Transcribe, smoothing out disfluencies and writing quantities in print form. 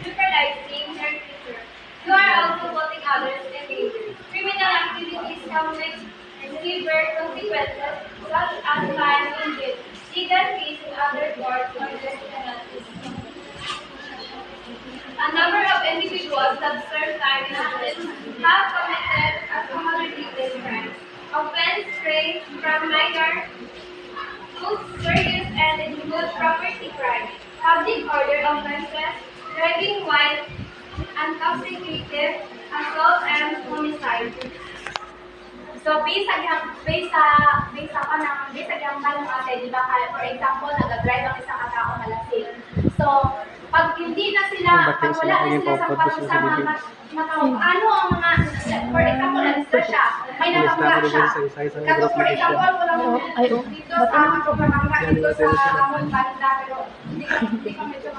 jeopardizing their future. You are also putting others in danger. Criminal activities come with severe consequences such as fine in jail, legal fees in other courts, or death penalties. A number of individuals that serve time in prison have committed accumulated crimes. Offense range from minor to serious and include property crime, public order offenses, driving while intoxicated, assault, and homicide. So based sa gambal mo ate, di ba? For example, nag-drive ang isang katao na lasing. So, pag hindi na sila, pag wala na sila sa patusang ano ang mga, for example, nag-sir siya, may nakabula siya. Kato, for example, dito sa kapamangga, dito sa among banda, pero hindi ka medyo